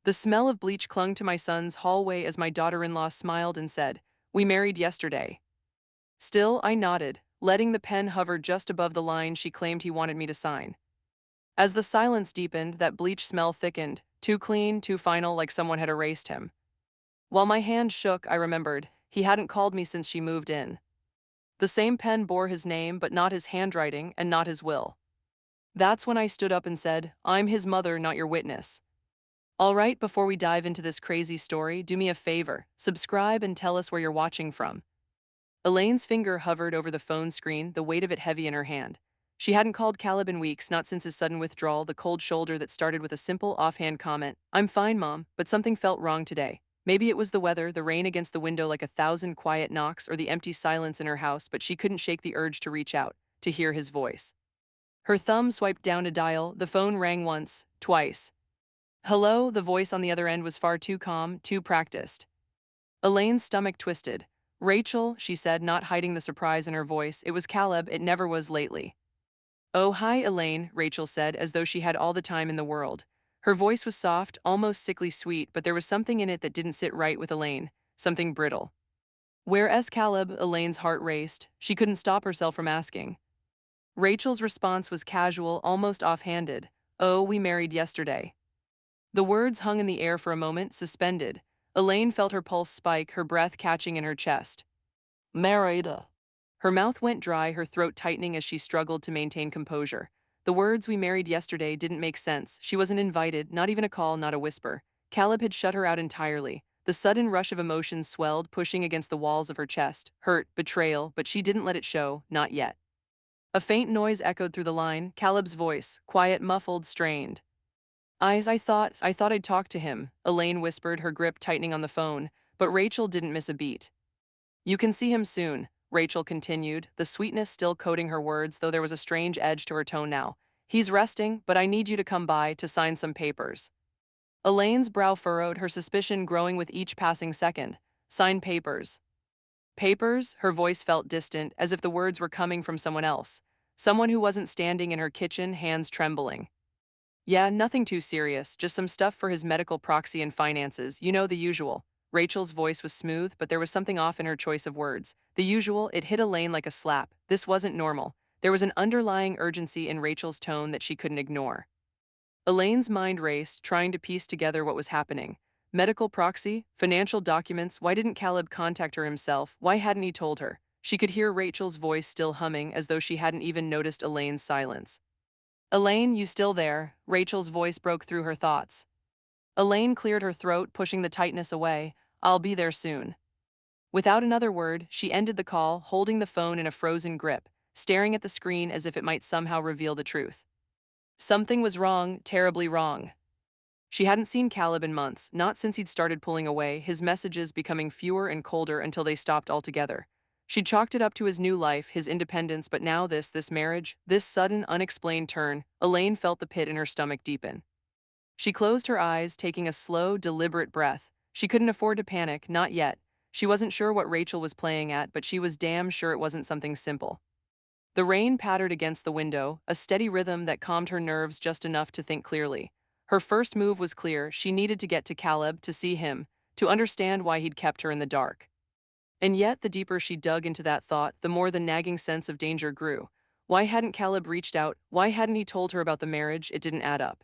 The smell of bleach clung to my son's hallway as my daughter-in-law smiled and said, "We married yesterday." Still, I nodded, letting the pen hover just above the line she claimed he wanted me to sign. As the silence deepened, that bleach smell thickened, too clean, too final, like someone had erased him. While my hand shook, I remembered, he hadn't called me since she moved in. The same pen bore his name, but not his handwriting and not his will. That's when I stood up and said, "I'm his mother, not your witness." All right, before we dive into this crazy story, do me a favor, subscribe and tell us where you're watching from. Elaine's finger hovered over the phone screen, the weight of it heavy in her hand. She hadn't called Caleb in weeks, not since his sudden withdrawal, the cold shoulder that started with a simple offhand comment, "I'm fine, Mom," but something felt wrong today. Maybe it was the weather, the rain against the window like a thousand quiet knocks, or the empty silence in her house, but she couldn't shake the urge to reach out, to hear his voice. Her thumb swiped down to dial, the phone rang once, twice. "Hello," the voice on the other end was far too calm, too practiced. Elaine's stomach twisted. "Rachel," she said, not hiding the surprise in her voice. "It was Caleb, it never was lately." "Oh, hi, Elaine," Rachel said, as though she had all the time in the world. Her voice was soft, almost sickly sweet, but there was something in it that didn't sit right with Elaine, something brittle. "Where's Caleb?" Elaine's heart raced. She couldn't stop herself from asking. Rachel's response was casual, almost offhanded. "Oh, we married yesterday." The words hung in the air for a moment, suspended. Elaine felt her pulse spike, her breath catching in her chest. "Married." Her mouth went dry, her throat tightening as she struggled to maintain composure. The words "we married yesterday" didn't make sense. She wasn't invited, not even a call, not a whisper. Caleb had shut her out entirely. The sudden rush of emotions swelled, pushing against the walls of her chest. Hurt, betrayal, but she didn't let it show, not yet. A faint noise echoed through the line, Caleb's voice, quiet, muffled, strained. I thought I'd talk to him," Elaine whispered, her grip tightening on the phone, but Rachel didn't miss a beat. "You can see him soon," Rachel continued, the sweetness still coating her words, though there was a strange edge to her tone now. "He's resting, but I need you to come by to sign some papers." Elaine's brow furrowed, her suspicion growing with each passing second. "Sign papers." "Papers?" Her voice felt distant, as if the words were coming from someone else. Someone who wasn't standing in her kitchen, hands trembling. "Yeah, nothing too serious, just some stuff for his medical proxy and finances, you know, the usual." Rachel's voice was smooth, but there was something off in her choice of words. The usual, it hit Elaine like a slap. This wasn't normal. There was an underlying urgency in Rachel's tone that she couldn't ignore. Elaine's mind raced, trying to piece together what was happening. Medical proxy? Financial documents? Why didn't Caleb contact her himself? Why hadn't he told her? She could hear Rachel's voice still humming, as though she hadn't even noticed Elaine's silence. "Elaine, you still there?" Rachel's voice broke through her thoughts. Elaine cleared her throat, pushing the tightness away. "I'll be there soon." Without another word, she ended the call, holding the phone in a frozen grip, staring at the screen as if it might somehow reveal the truth. Something was wrong, terribly wrong. She hadn't seen Caleb in months, not since he'd started pulling away, his messages becoming fewer and colder until they stopped altogether. She'd chalked it up to his new life, his independence, but now this marriage, this sudden, unexplained turn. Elaine felt the pit in her stomach deepen. She closed her eyes, taking a slow, deliberate breath. She couldn't afford to panic, not yet. She wasn't sure what Rachel was playing at, but she was damn sure it wasn't something simple. The rain pattered against the window, a steady rhythm that calmed her nerves just enough to think clearly. Her first move was clear. She needed to get to Caleb, to see him, to understand why he'd kept her in the dark. And yet, the deeper she dug into that thought, the more the nagging sense of danger grew. Why hadn't Caleb reached out? Why hadn't he told her about the marriage? It didn't add up.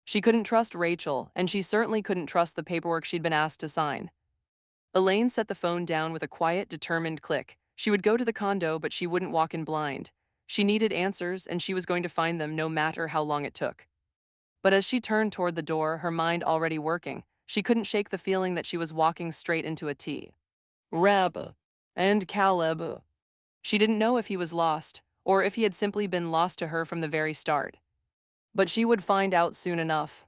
She couldn't trust Rachel, and she certainly couldn't trust the paperwork she'd been asked to sign. Elaine set the phone down with a quiet, determined click. She would go to the condo, but she wouldn't walk in blind. She needed answers, and she was going to find them no matter how long it took. But as she turned toward the door, her mind already working, she couldn't shake the feeling that she was walking straight into a T. Rab. And Caleb. She didn't know if he was lost, or if he had simply been lost to her from the very start. But she would find out soon enough.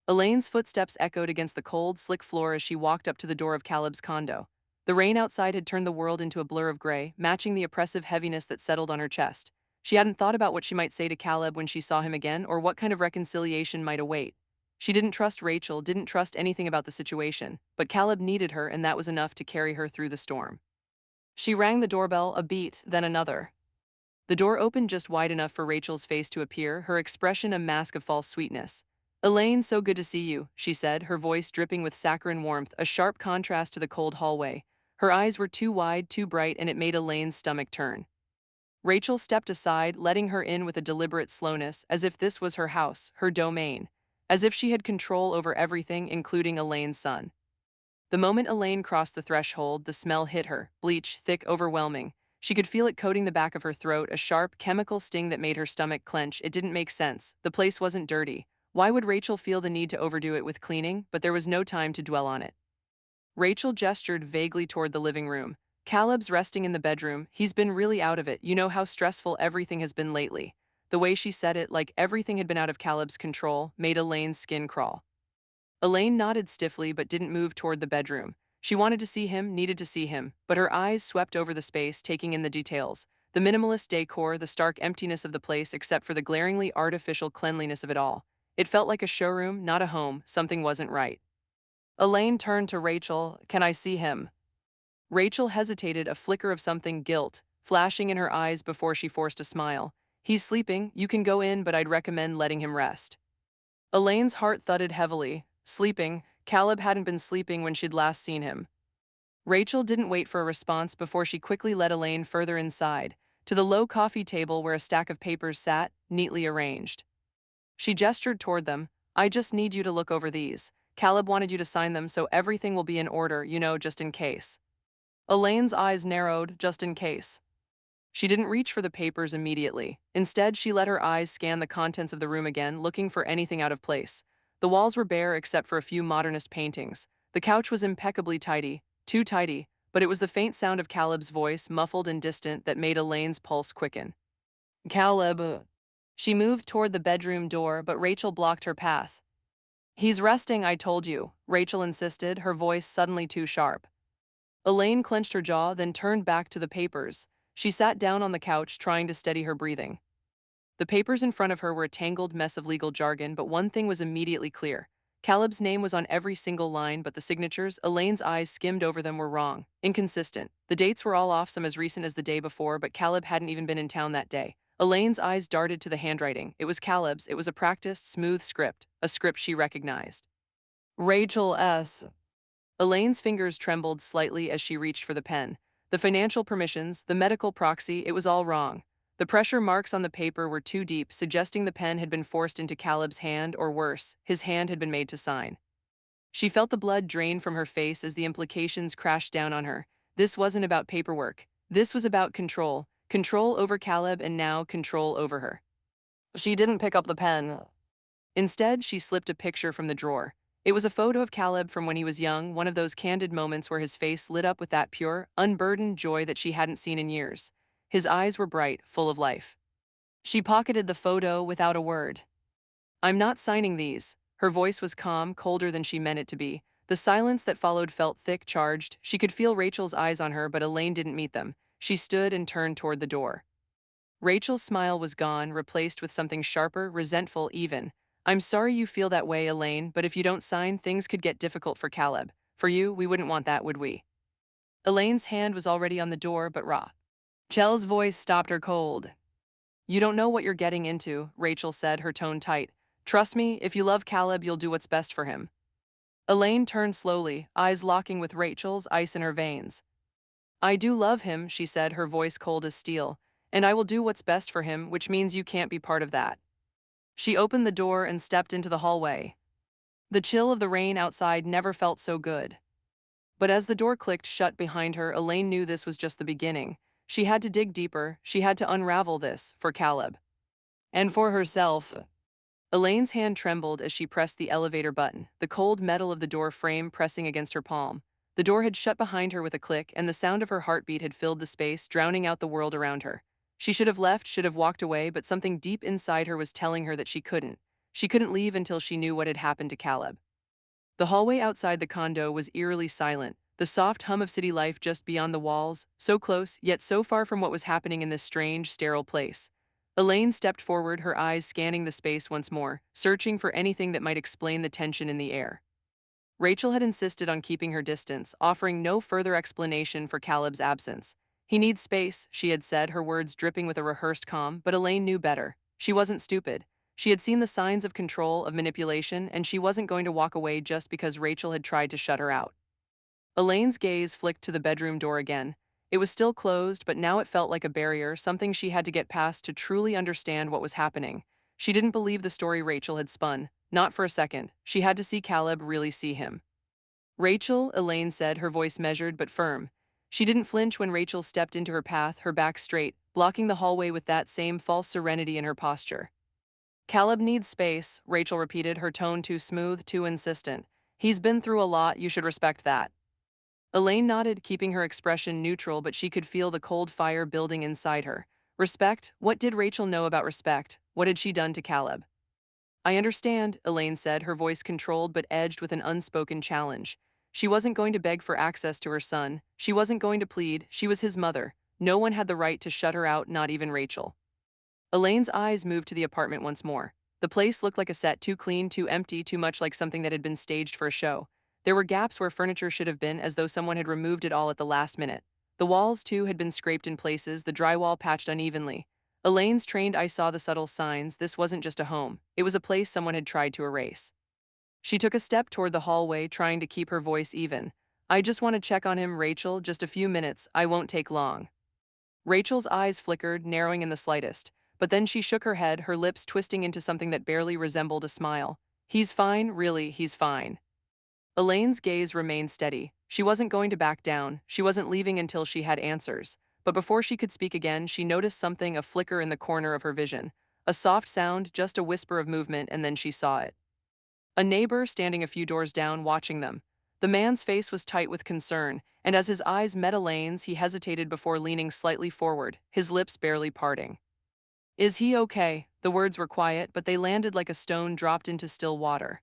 Elaine's footsteps echoed against the cold, slick floor as she walked up to the door of Caleb's condo. The rain outside had turned the world into a blur of gray, matching the oppressive heaviness that settled on her chest. She hadn't thought about what she might say to Caleb when she saw him again, or what kind of reconciliation might await. She didn't trust Rachel, didn't trust anything about the situation, but Caleb needed her, and that was enough to carry her through the storm. She rang the doorbell, a beat, then another. The door opened just wide enough for Rachel's face to appear, her expression a mask of false sweetness. Elaine, so good to see you, she said, her voice dripping with saccharine warmth, a sharp contrast to the cold hallway. Her eyes were too wide, too bright, and it made Elaine's stomach turn. Rachel stepped aside, letting her in with a deliberate slowness, as if this was her house, her domain, as if she had control over everything, including Elaine's son. The moment Elaine crossed the threshold, the smell hit her, bleach, thick, overwhelming. She could feel it coating the back of her throat, a sharp, chemical sting that made her stomach clench. It didn't make sense. The place wasn't dirty. Why would Rachel feel the need to overdo it with cleaning? But there was no time to dwell on it. Rachel gestured vaguely toward the living room. Caleb's resting in the bedroom. He's been really out of it. You know how stressful everything has been lately. The way she said it, like everything had been out of Caleb's control, made Elaine's skin crawl. Elaine nodded stiffly but didn't move toward the bedroom. She wanted to see him, needed to see him, but her eyes swept over the space, taking in the details. The minimalist decor, the stark emptiness of the place except for the glaringly artificial cleanliness of it all. It felt like a showroom, not a home. Something wasn't right. Elaine turned to Rachel. Can I see him? Rachel hesitated, a flicker of something, guilt, flashing in her eyes before she forced a smile. He's sleeping. You can go in, but I'd recommend letting him rest. Elaine's heart thudded heavily. Sleeping. Caleb hadn't been sleeping when she'd last seen him. Rachel didn't wait for a response before she quickly led Elaine further inside, to the low coffee table where a stack of papers sat, neatly arranged. She gestured toward them. I just need you to look over these. Caleb wanted you to sign them so everything will be in order, just in case. Elaine's eyes narrowed, just in case. She didn't reach for the papers immediately. Instead, she let her eyes scan the contents of the room again, looking for anything out of place. The walls were bare except for a few modernist paintings. The couch was impeccably tidy, too tidy, but it was the faint sound of Caleb's voice, muffled and distant, that made Elaine's pulse quicken. Caleb. She moved toward the bedroom door, but Rachel blocked her path. He's resting, I told you, Rachel insisted, her voice suddenly too sharp. Elaine clenched her jaw, then turned back to the papers. She sat down on the couch, trying to steady her breathing. The papers in front of her were a tangled mess of legal jargon, but one thing was immediately clear. Caleb's name was on every single line, but the signatures, Elaine's eyes skimmed over them, were wrong, inconsistent. The dates were all off, some as recent as the day before, but Caleb hadn't even been in town that day. Elaine's eyes darted to the handwriting. It was Caleb's. It was a practiced, smooth script, a script she recognized. Rachel S. Elaine's fingers trembled slightly as she reached for the pen. The financial permissions, the medical proxy, it was all wrong. The pressure marks on the paper were too deep, suggesting the pen had been forced into Caleb's hand, or worse, his hand had been made to sign. She felt the blood drain from her face as the implications crashed down on her. This wasn't about paperwork. This was about control. Control over Caleb and now control over her. She didn't pick up the pen. Instead, she slipped a picture from the drawer. It was a photo of Caleb from when he was young, one of those candid moments where his face lit up with that pure, unburdened joy that she hadn't seen in years. His eyes were bright, full of life. She pocketed the photo without a word. I'm not signing these. Her voice was calm, colder than she meant it to be. The silence that followed felt thick, charged. She could feel Rachel's eyes on her, but Elaine didn't meet them. She stood and turned toward the door. Rachel's smile was gone, replaced with something sharper, resentful even. I'm sorry you feel that way, Elaine, but if you don't sign, things could get difficult for Caleb. For you, we wouldn't want that, would we? Elaine's hand was already on the door, but Chel's voice stopped her cold. You don't know what you're getting into, Rachel said, her tone tight. Trust me, if you love Caleb, you'll do what's best for him. Elaine turned slowly, eyes locking with Rachel's, ice in her veins. I do love him, she said, her voice cold as steel, and I will do what's best for him, which means you can't be part of that. She opened the door and stepped into the hallway. The chill of the rain outside never felt so good. But as the door clicked shut behind her, Elaine knew this was just the beginning. She had to dig deeper, she had to unravel this, for Caleb. And for herself. Elaine's hand trembled as she pressed the elevator button, the cold metal of the door frame pressing against her palm. The door had shut behind her with a click, and the sound of her heartbeat had filled the space, drowning out the world around her. She should have left, should have walked away, but something deep inside her was telling her that she couldn't. She couldn't leave until she knew what had happened to Caleb. The hallway outside the condo was eerily silent, the soft hum of city life just beyond the walls, so close, yet so far from what was happening in this strange, sterile place. Elaine stepped forward, her eyes scanning the space once more, searching for anything that might explain the tension in the air. Rachel had insisted on keeping her distance, offering no further explanation for Caleb's absence. He needs space, she had said, her words dripping with a rehearsed calm, but Elaine knew better. She wasn't stupid. She had seen the signs of control, of manipulation, and she wasn't going to walk away just because Rachel had tried to shut her out. Elaine's gaze flicked to the bedroom door again. It was still closed, but now it felt like a barrier, something she had to get past to truly understand what was happening. She didn't believe the story Rachel had spun. Not for a second. She had to see Caleb really see him. Rachel, Elaine said, her voice measured but firm. She didn't flinch when Rachel stepped into her path, her back straight, blocking the hallway with that same false serenity in her posture. Caleb needs space, Rachel repeated, her tone too smooth, too insistent. He's been through a lot, you should respect that. Elaine nodded, keeping her expression neutral, but she could feel the cold fire building inside her. Respect? What did Rachel know about respect? What had she done to Caleb? I understand, Elaine said, her voice controlled but edged with an unspoken challenge. She wasn't going to beg for access to her son. She wasn't going to plead. She was his mother. No one had the right to shut her out, not even Rachel. Elaine's eyes moved to the apartment once more. The place looked like a set, too clean, too empty, too much like something that had been staged for a show. There were gaps where furniture should have been, as though someone had removed it all at the last minute. The walls, too, had been scraped in places, the drywall patched unevenly. Elaine's trained eye saw the subtle signs. This wasn't just a home. It was a place someone had tried to erase. She took a step toward the hallway, trying to keep her voice even. I just want to check on him, Rachel, just a few minutes. I won't take long. Rachel's eyes flickered, narrowing in the slightest. But then she shook her head, her lips twisting into something that barely resembled a smile. He's fine, really, he's fine. Elaine's gaze remained steady. She wasn't going to back down. She wasn't leaving until she had answers. But before she could speak again, she noticed something, a flicker in the corner of her vision. A soft sound, just a whisper of movement, and then she saw it. A neighbor standing a few doors down, watching them. The man's face was tight with concern, and as his eyes met Elaine's, he hesitated before leaning slightly forward, his lips barely parting. Is he okay? The words were quiet, but they landed like a stone dropped into still water.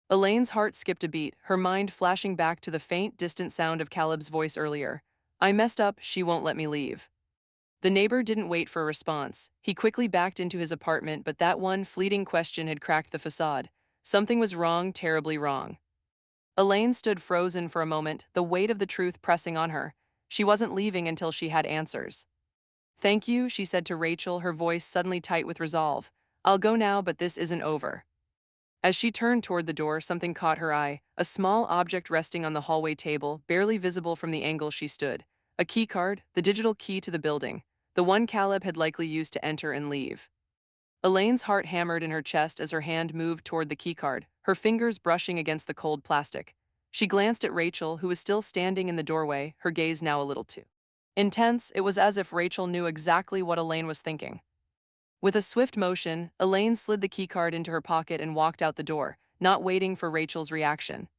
Elaine's heart skipped a beat, her mind flashing back to the faint, distant sound of Caleb's voice earlier. I messed up, she won't let me leave. The neighbor didn't wait for a response. He quickly backed into his apartment, but that one fleeting question had cracked the facade. Something was wrong, terribly wrong. Elaine stood frozen for a moment, the weight of the truth pressing on her. She wasn't leaving until she had answers. Thank you, she said to Rachel, her voice suddenly tight with resolve. I'll go now, but this isn't over. As she turned toward the door, something caught her eye, a small object resting on the hallway table, barely visible from the angle she stood. A keycard, the digital key to the building, the one Caleb had likely used to enter and leave. Elaine's heart hammered in her chest as her hand moved toward the keycard, her fingers brushing against the cold plastic. She glanced at Rachel, who was still standing in the doorway, her gaze now a little too intense. It was as if Rachel knew exactly what Elaine was thinking. With a swift motion, Elaine slid the keycard into her pocket and walked out the door, not waiting for Rachel's reaction.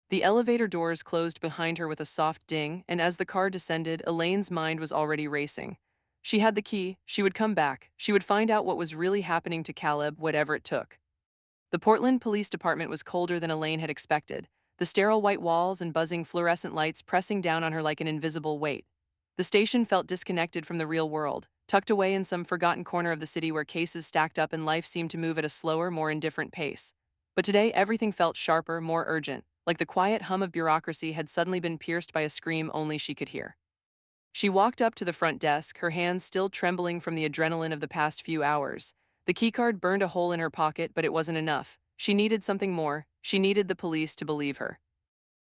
The elevator doors closed behind her with a soft ding, and as the car descended, Elaine's mind was already racing. She had the key, she would come back, she would find out what was really happening to Caleb, whatever it took. The Portland Police Department was colder than Elaine had expected, the sterile white walls and buzzing fluorescent lights pressing down on her like an invisible weight. The station felt disconnected from the real world, tucked away in some forgotten corner of the city where cases stacked up and life seemed to move at a slower, more indifferent pace. But today, everything felt sharper, more urgent, like the quiet hum of bureaucracy had suddenly been pierced by a scream only she could hear. She walked up to the front desk, her hands still trembling from the adrenaline of the past few hours. The keycard burned a hole in her pocket, but it wasn't enough. She needed something more. She needed the police to believe her.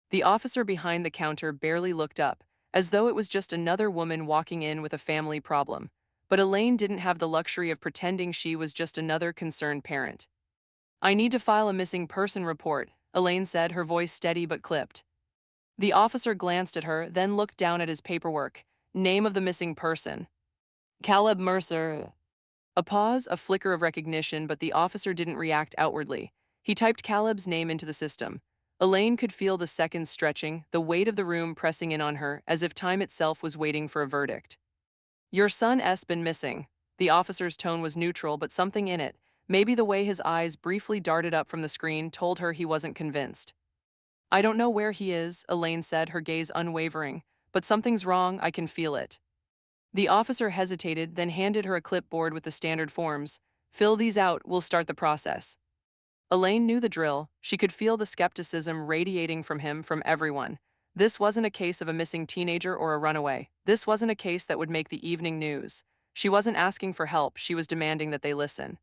The officer behind the counter barely looked up, as though it was just another woman walking in with a family problem. But Elaine didn't have the luxury of pretending she was just another concerned parent. I need to file a missing person report, Elaine said, her voice steady but clipped. The officer glanced at her, then looked down at his paperwork. Name of the missing person. Caleb Mercer. A pause, a flicker of recognition, but the officer didn't react outwardly. He typed Caleb's name into the system. Elaine could feel the seconds stretching, the weight of the room pressing in on her, as if time itself was waiting for a verdict. Your son's been missing. The officer's tone was neutral, but something in it, maybe the way his eyes briefly darted up from the screen, told her he wasn't convinced. I don't know where he is, Elaine said, her gaze unwavering. But something's wrong, I can feel it. The officer hesitated, then handed her a clipboard with the standard forms. Fill these out, we'll start the process. Elaine knew the drill. She could feel the skepticism radiating from him, from everyone. This wasn't a case of a missing teenager or a runaway. This wasn't a case that would make the evening news. She wasn't asking for help, she was demanding that they listen.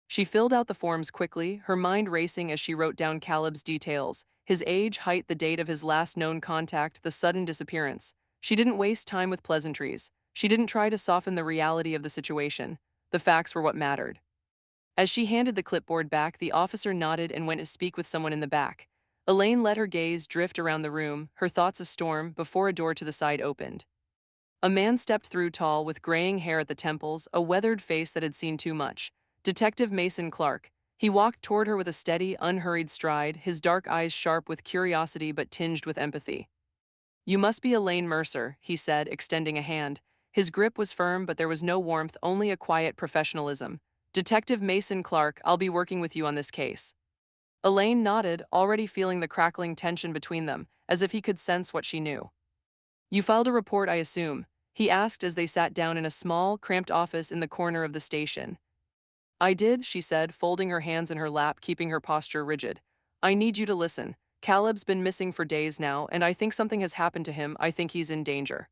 She filled out the forms quickly, her mind racing as she wrote down Caleb's details: his age, height, the date of his last known contact, the sudden disappearance. She didn't waste time with pleasantries. She didn't try to soften the reality of the situation. The facts were what mattered. As she handed the clipboard back, the officer nodded and went to speak with someone in the back. Elaine let her gaze drift around the room, her thoughts a storm, before a door to the side opened. A man stepped through, tall, with graying hair at the temples, a weathered face that had seen too much. Detective Mason Clark. He walked toward her with a steady, unhurried stride, his dark eyes sharp with curiosity but tinged with empathy. "You must be Elaine Mercer," he said, extending a hand. His grip was firm, but there was no warmth, only a quiet professionalism. "Detective Mason Clark, I'll be working with you on this case." Elaine nodded, already feeling the crackling tension between them, as if he could sense what she knew. "You filed a report, I assume?" he asked as they sat down in a small, cramped office in the corner of the station. "I did," she said, folding her hands in her lap, keeping her posture rigid. "I need you to listen. Caleb's been missing for days now, and I think something has happened to him. I think he's in danger."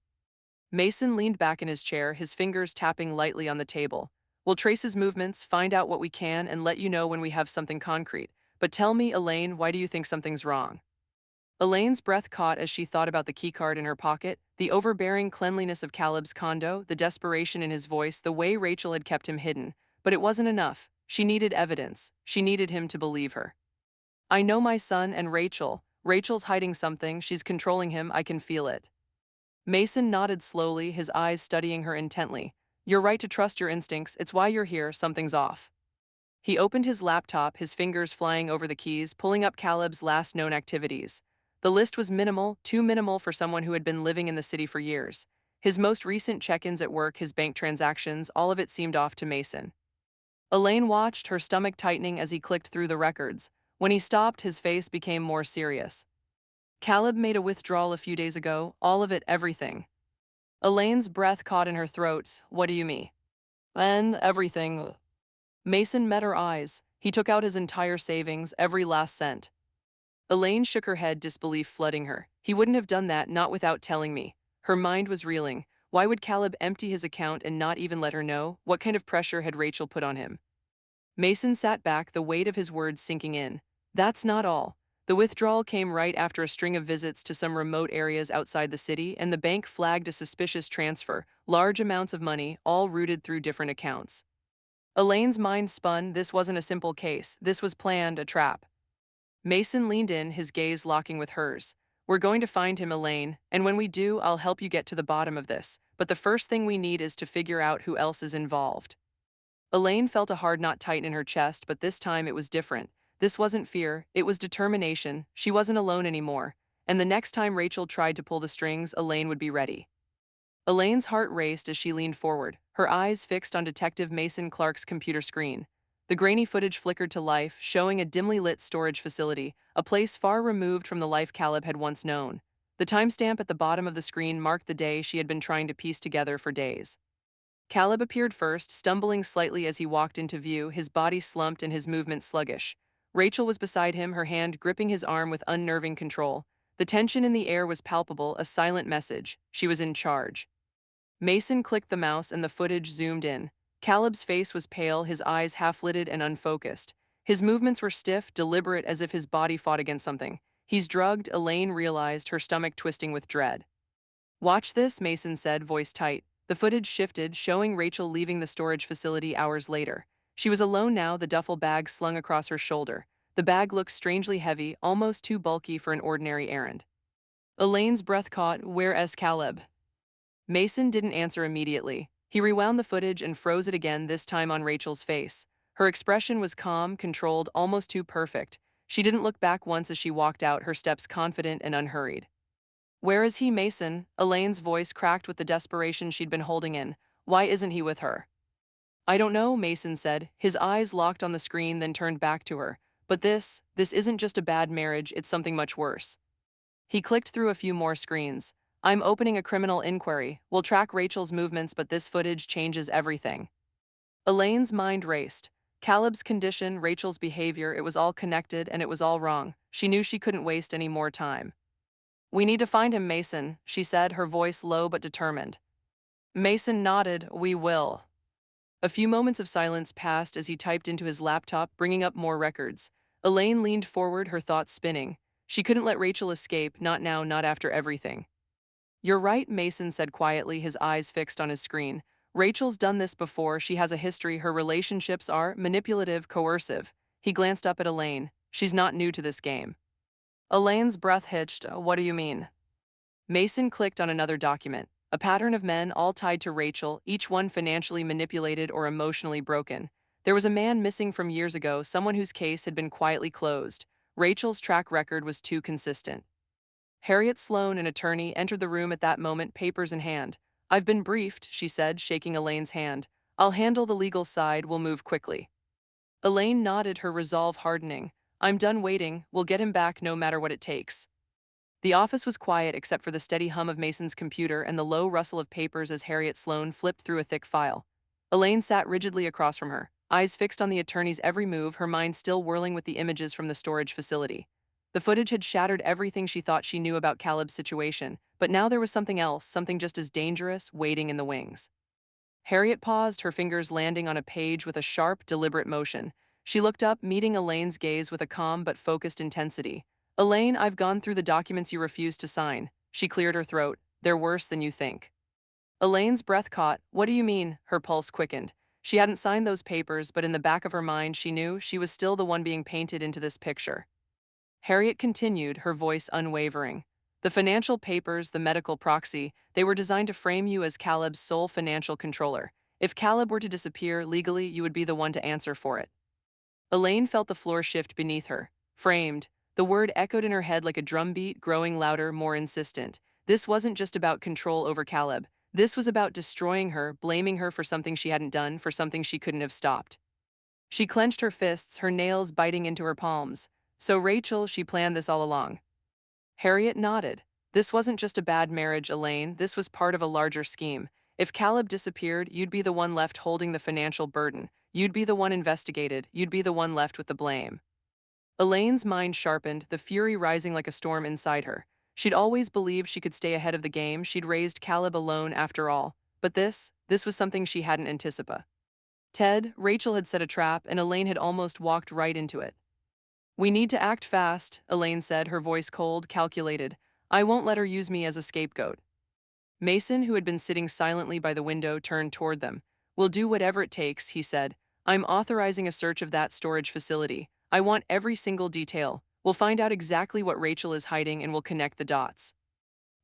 Mason leaned back in his chair, his fingers tapping lightly on the table. "We'll trace his movements, find out what we can, and let you know when we have something concrete. But tell me, Elaine, why do you think something's wrong?" Elaine's breath caught as she thought about the keycard in her pocket, the overbearing cleanliness of Caleb's condo, the desperation in his voice, the way Rachel had kept him hidden. But it wasn't enough. She needed evidence. She needed him to believe her. "I know my son and Rachel. Rachel's hiding something. She's controlling him. I can feel it." Mason nodded slowly, his eyes studying her intently. "You're right to trust your instincts. It's why you're here. Something's off." He opened his laptop, his fingers flying over the keys, pulling up Caleb's last known activities. The list was minimal, too minimal for someone who had been living in the city for years. His most recent check-ins at work, his bank transactions, all of it seemed off to Mason. Elaine watched, her stomach tightening as he clicked through the records. When he stopped, his face became more serious. "Caleb made a withdrawal a few days ago, all of it, everything." Elaine's breath caught in her throat. "What do you mean?" "And everything." Mason met her eyes. He took out his entire savings, every last cent. Elaine shook her head, disbelief flooding her. "He wouldn't have done that, not without telling me." Her mind was reeling. Why would Caleb empty his account and not even let her know? What kind of pressure had Rachel put on him? Mason sat back, the weight of his words sinking in. "That's not all." The withdrawal came right after a string of visits to some remote areas outside the city, and the bank flagged a suspicious transfer, large amounts of money, all routed through different accounts. Elaine's mind spun. This wasn't a simple case. This was planned, a trap. Mason leaned in, his gaze locking with hers. "We're going to find him, Elaine, and when we do, I'll help you get to the bottom of this. But the first thing we need is to figure out who else is involved." Elaine felt a hard knot tighten in her chest, but this time it was different. This wasn't fear, it was determination. She wasn't alone anymore. And the next time Rachel tried to pull the strings, Elaine would be ready. Elaine's heart raced as she leaned forward, her eyes fixed on Detective Mason Clark's computer screen. The grainy footage flickered to life, showing a dimly lit storage facility, a place far removed from the life Caleb had once known. The timestamp at the bottom of the screen marked the day she had been trying to piece together for days. Caleb appeared first, stumbling slightly as he walked into view, his body slumped and his movement sluggish. Rachel was beside him, her hand gripping his arm with unnerving control. The tension in the air was palpable, a silent message. She was in charge. Mason clicked the mouse and the footage zoomed in. Caleb's face was pale, his eyes half-lidded and unfocused. His movements were stiff, deliberate, as if his body fought against something. "He's drugged," Elaine realized, her stomach twisting with dread. "Watch this," Mason said, voice tight. The footage shifted, showing Rachel leaving the storage facility hours later. She was alone now, the duffel bag slung across her shoulder. The bag looked strangely heavy, almost too bulky for an ordinary errand. Elaine's breath caught. "Where's Caleb?" Mason didn't answer immediately. He rewound the footage and froze it again, this time on Rachel's face. Her expression was calm, controlled, almost too perfect. She didn't look back once as she walked out, her steps confident and unhurried. "Where is he, Mason?" Elaine's voice cracked with the desperation she'd been holding in. "Why isn't he with her?" "I don't know," Mason said, his eyes locked on the screen, then turned back to her. "But this isn't just a bad marriage, it's something much worse." He clicked through a few more screens. "I'm opening a criminal inquiry. We'll track Rachel's movements, but this footage changes everything." Elaine's mind raced. Caleb's condition, Rachel's behavior, it was all connected and it was all wrong. She knew she couldn't waste any more time. "We need to find him, Mason," she said, her voice low but determined. Mason nodded. "We will." A few moments of silence passed as he typed into his laptop, bringing up more records. Elaine leaned forward, her thoughts spinning. She couldn't let Rachel escape, not now, not after everything. "You're right," Mason said quietly, his eyes fixed on his screen. "Rachel's done this before, she has a history, her relationships are manipulative, coercive." He glanced up at Elaine. "She's not new to this game." Elaine's breath hitched. What do you mean?" Mason clicked on another document. A pattern of men all tied to Rachel, each one financially manipulated or emotionally broken. There was a man missing from years ago, someone whose case had been quietly closed. Rachel's track record was too consistent. Harriet Sloan, an attorney, entered the room at that moment, papers in hand. "I've been briefed," she said, shaking Elaine's hand. "I'll handle the legal side, we'll move quickly." Elaine nodded, her resolve hardening. "I'm done waiting, we'll get him back no matter what it takes." The office was quiet except for the steady hum of Mason's computer and the low rustle of papers as Harriet Sloan flipped through a thick file. Elaine sat rigidly across from her, eyes fixed on the attorney's every move, her mind still whirling with the images from the storage facility. The footage had shattered everything she thought she knew about Caleb's situation, but now there was something else, something just as dangerous, waiting in the wings. Harriet paused, her fingers landing on a page with a sharp, deliberate motion. She looked up, meeting Elaine's gaze with a calm but focused intensity. "Elaine, I've gone through the documents you refused to sign." She cleared her throat. "They're worse than you think." Elaine's breath caught. "What do you mean?" Her pulse quickened. She hadn't signed those papers, but in the back of her mind she knew she was still the one being painted into this picture. Harriet continued, her voice unwavering. "The financial papers, the medical proxy, they were designed to frame you as Caleb's sole financial controller. If Caleb were to disappear, legally, you would be the one to answer for it." Elaine felt the floor shift beneath her. Framed. The word echoed in her head like a drumbeat, growing louder, more insistent. This wasn't just about control over Caleb. This was about destroying her, blaming her for something she hadn't done, for something she couldn't have stopped. She clenched her fists, her nails biting into her palms. "So Rachel, she planned this all along." Harriet nodded. "This wasn't just a bad marriage, Elaine. This was part of a larger scheme. If Caleb disappeared, you'd be the one left holding the financial burden. You'd be the one investigated. You'd be the one left with the blame." Elaine's mind sharpened, the fury rising like a storm inside her. She'd always believed she could stay ahead of the game. She'd raised Caleb alone after all. But this was something she hadn't anticipated. Rachel had set a trap, and Elaine had almost walked right into it. "We need to act fast," Elaine said, her voice cold, calculated. "I won't let her use me as a scapegoat." Mason, who had been sitting silently by the window, turned toward them. "We'll do whatever it takes," he said. "I'm authorizing a search of that storage facility. I want every single detail. We'll find out exactly what Rachel is hiding and we'll connect the dots."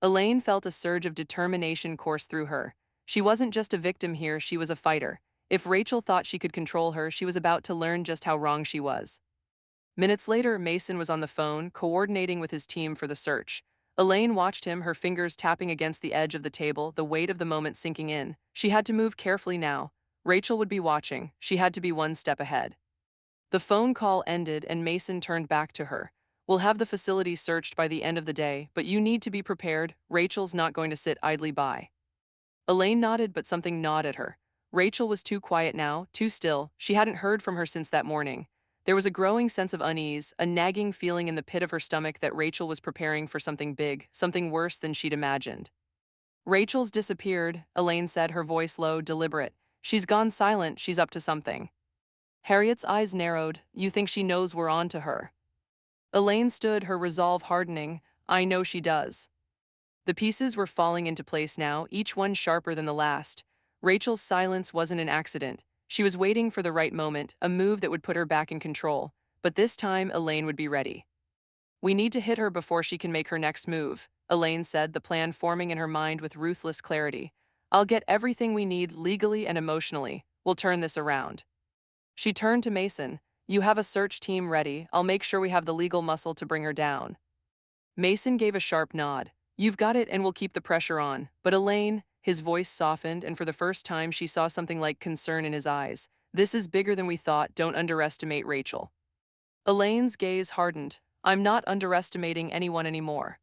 Elaine felt a surge of determination course through her. She wasn't just a victim here, she was a fighter. If Rachel thought she could control her, she was about to learn just how wrong she was. Minutes later, Mason was on the phone, coordinating with his team for the search. Elaine watched him, her fingers tapping against the edge of the table, the weight of the moment sinking in. She had to move carefully now. Rachel would be watching. She had to be one step ahead. The phone call ended and Mason turned back to her. "We'll have the facility searched by the end of the day, but you need to be prepared. Rachel's not going to sit idly by." Elaine nodded, but something gnawed at her. Rachel was too quiet now, too still. She hadn't heard from her since that morning. There was a growing sense of unease, a nagging feeling in the pit of her stomach that Rachel was preparing for something big, something worse than she'd imagined. "Rachel's disappeared," Elaine said, her voice low, deliberate. "She's gone silent, she's up to something." Harriet's eyes narrowed. "You think she knows we're on to her?" Elaine stood, her resolve hardening. "I know she does." The pieces were falling into place now, each one sharper than the last. Rachel's silence wasn't an accident. She was waiting for the right moment, a move that would put her back in control. But this time, Elaine would be ready. "We need to hit her before she can make her next move," Elaine said, the plan forming in her mind with ruthless clarity. "I'll get everything we need legally and emotionally. We'll turn this around." She turned to Mason. "You have a search team ready. I'll make sure we have the legal muscle to bring her down." Mason gave a sharp nod. "You've got it, and we'll keep the pressure on." But Elaine, his voice softened, and for the first time she saw something like concern in his eyes. "This is bigger than we thought. Don't underestimate Rachel." Elaine's gaze hardened. "I'm not underestimating anyone anymore."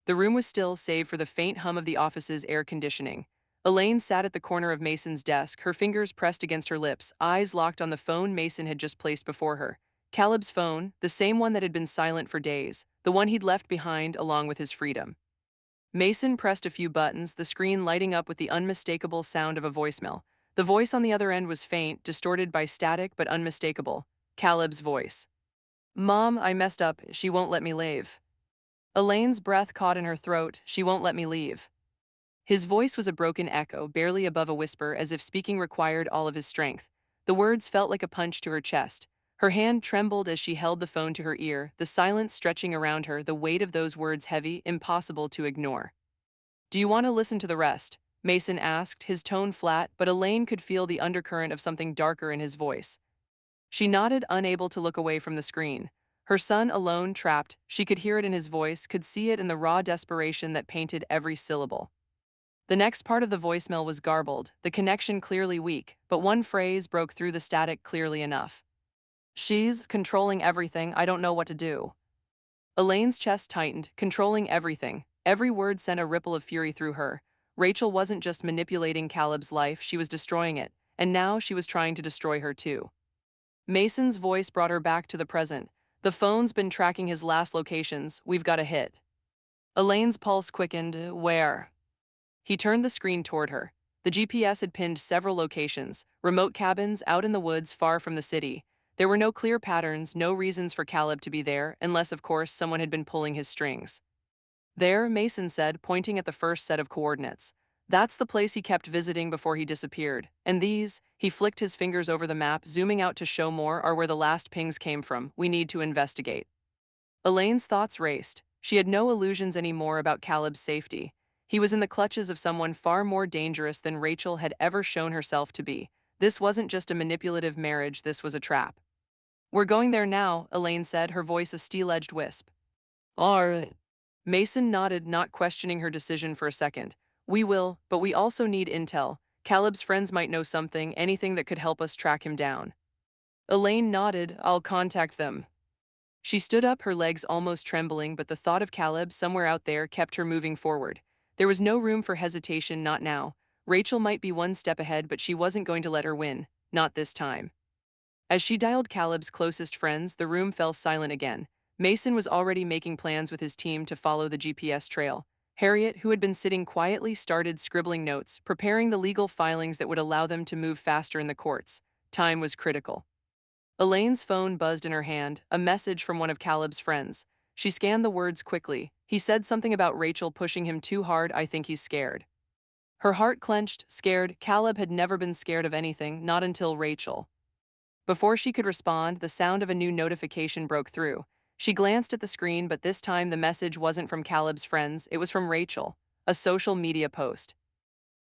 The room was still, save for the faint hum of the office's air conditioning. Elaine sat at the corner of Mason's desk, her fingers pressed against her lips, eyes locked on the phone Mason had just placed before her. Caleb's phone, the same one that had been silent for days, the one he'd left behind along with his freedom. Mason pressed a few buttons, the screen lighting up with the unmistakable sound of a voicemail. The voice on the other end was faint, distorted by static but unmistakable. Caleb's voice. Mom, I messed up. She won't let me leave. Elaine's breath caught in her throat. She won't let me leave. His voice was a broken echo, barely above a whisper, as if speaking required all of his strength. The words felt like a punch to her chest. Her hand trembled as she held the phone to her ear, the silence stretching around her, the weight of those words heavy, impossible to ignore. Do you want to listen to the rest? Mason asked, his tone flat, but Elaine could feel the undercurrent of something darker in his voice. She nodded, unable to look away from the screen. Her son alone, trapped, she could hear it in his voice, could see it in the raw desperation that painted every syllable. The next part of the voicemail was garbled, the connection clearly weak, but one phrase broke through the static clearly enough. She's controlling everything, I don't know what to do. Elaine's chest tightened, controlling everything. Every word sent a ripple of fury through her. Rachel wasn't just manipulating Caleb's life, she was destroying it, and now she was trying to destroy her too. Mason's voice brought her back to the present. The phone's been tracking his last locations, we've got a hit. Elaine's pulse quickened. Where? He turned the screen toward her. The GPS had pinned several locations, remote cabins out in the woods far from the city. There were no clear patterns, no reasons for Caleb to be there, unless, of course, someone had been pulling his strings. There, Mason said, pointing at the first set of coordinates. That's the place he kept visiting before he disappeared. And these, he flicked his fingers over the map, zooming out to show more, are where the last pings came from. We need to investigate. Elaine's thoughts raced. She had no illusions anymore about Caleb's safety. He was in the clutches of someone far more dangerous than Rachel had ever shown herself to be. This wasn't just a manipulative marriage, this was a trap. We're going there now, Elaine said, her voice a steel-edged wisp. All right. Mason nodded, not questioning her decision for a second. We will, but we also need intel. Caleb's friends might know something, anything that could help us track him down. Elaine nodded. I'll contact them. She stood up, her legs almost trembling, but the thought of Caleb somewhere out there kept her moving forward. There was no room for hesitation, not now. Rachel might be one step ahead, but she wasn't going to let her win. Not this time. As she dialed Caleb's closest friends, the room fell silent again. Mason was already making plans with his team to follow the GPS trail. Harriet, who had been sitting quietly, started scribbling notes, preparing the legal filings that would allow them to move faster in the courts. Time was critical. Elaine's phone buzzed in her hand, a message from one of Caleb's friends. She scanned the words quickly. He said something about Rachel pushing him too hard. I think he's scared. Her heart clenched, scared. Caleb had never been scared of anything, not until Rachel. Before she could respond, the sound of a new notification broke through. She glanced at the screen, but this time the message wasn't from Caleb's friends, it was from Rachel, a social media post.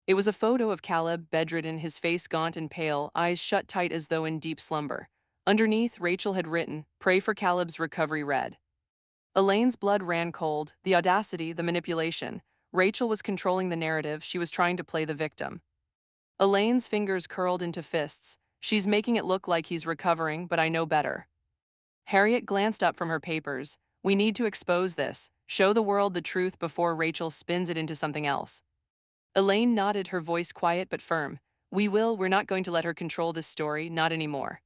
It was a photo of Caleb, bedridden, his face gaunt and pale, eyes shut tight as though in deep slumber. Underneath, Rachel had written, "Pray for Caleb's recovery red." Elaine's blood ran cold, the audacity, the manipulation. Rachel was controlling the narrative, she was trying to play the victim. Elaine's fingers curled into fists. She's making it look like he's recovering, but I know better. Harriet glanced up from her papers. We need to expose this, show the world the truth before Rachel spins it into something else. Elaine nodded, her voice quiet but firm. We will, we're not going to let her control this story, not anymore.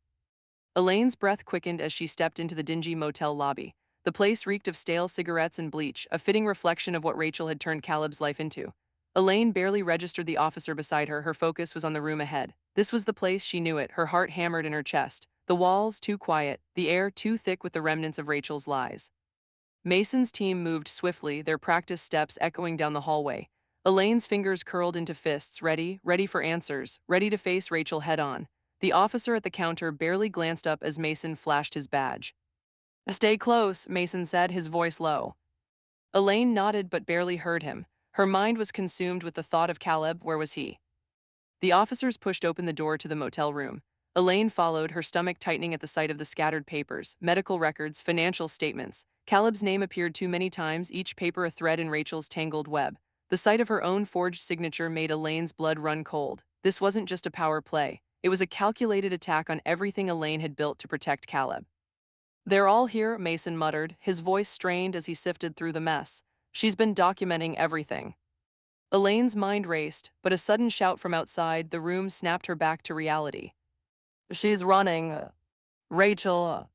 Elaine's breath quickened as she stepped into the dingy motel lobby. The place reeked of stale cigarettes and bleach, a fitting reflection of what Rachel had turned Caleb's life into. Elaine barely registered the officer beside her, her focus was on the room ahead. This was the place, she knew it, her heart hammered in her chest. The walls too quiet, the air too thick with the remnants of Rachel's lies. Mason's team moved swiftly, their practice steps echoing down the hallway. Elaine's fingers curled into fists, ready for answers, ready to face Rachel head-on. The officer at the counter barely glanced up as Mason flashed his badge. Stay close, Mason said, his voice low. Elaine nodded but barely heard him. Her mind was consumed with the thought of Caleb. Where was he? The officers pushed open the door to the motel room. Elaine followed, her stomach tightening at the sight of the scattered papers, medical records, financial statements. Caleb's name appeared too many times, each paper a thread in Rachel's tangled web. The sight of her own forged signature made Elaine's blood run cold. This wasn't just a power play. It was a calculated attack on everything Elaine had built to protect Caleb. They're all here, Mason muttered, his voice strained as he sifted through the mess. She's been documenting everything. Elaine's mind raced, but a sudden shout from outside the room snapped her back to reality. She's running. Rachel.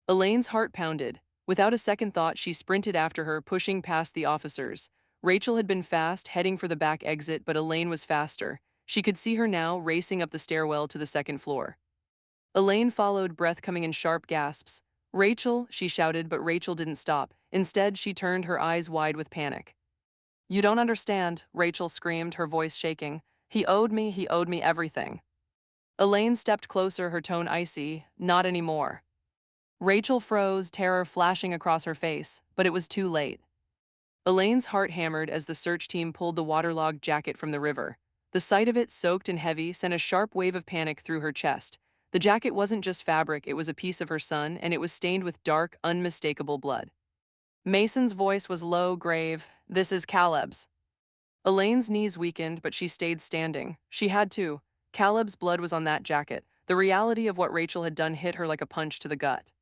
Elaine's heart pounded. Without a second thought, she sprinted after her, pushing past the officers. Rachel had been fast, heading for the back exit, but Elaine was faster. She could see her now racing up the stairwell to the second floor. Elaine followed, breath coming in sharp gasps. "Rachel," she shouted, but Rachel didn't stop. Instead, she turned, her eyes wide with panic. "You don't understand," Rachel screamed, her voice shaking. He owed me everything." Elaine stepped closer, her tone icy. "Not anymore." Rachel froze, terror flashing across her face, but it was too late. Elaine's heart hammered as the search team pulled the waterlogged jacket from the river. The sight of it, soaked and heavy, sent a sharp wave of panic through her chest. The jacket wasn't just fabric, it was a piece of her son, and it was stained with dark, unmistakable blood. Mason's voice was low, grave. "This is Caleb's." Elaine's knees weakened, but she stayed standing. She had to. Caleb's blood was on that jacket. The reality of what Rachel had done hit her like a punch to the gut.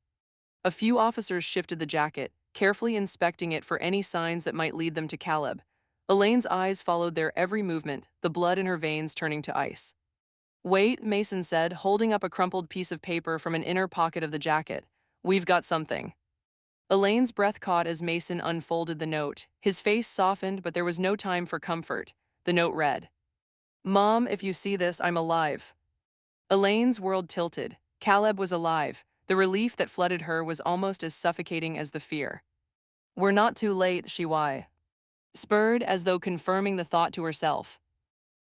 A few officers shifted the jacket, carefully inspecting it for any signs that might lead them to Caleb. Elaine's eyes followed their every movement, the blood in her veins turning to ice. "Wait," Mason said, holding up a crumpled piece of paper from an inner pocket of the jacket. "We've got something." Elaine's breath caught as Mason unfolded the note. His face softened, but there was no time for comfort. The note read, "Mom, if you see this, I'm alive." Elaine's world tilted. Caleb was alive. The relief that flooded her was almost as suffocating as the fear. "We're not too late," she spurred, as though confirming the thought to herself.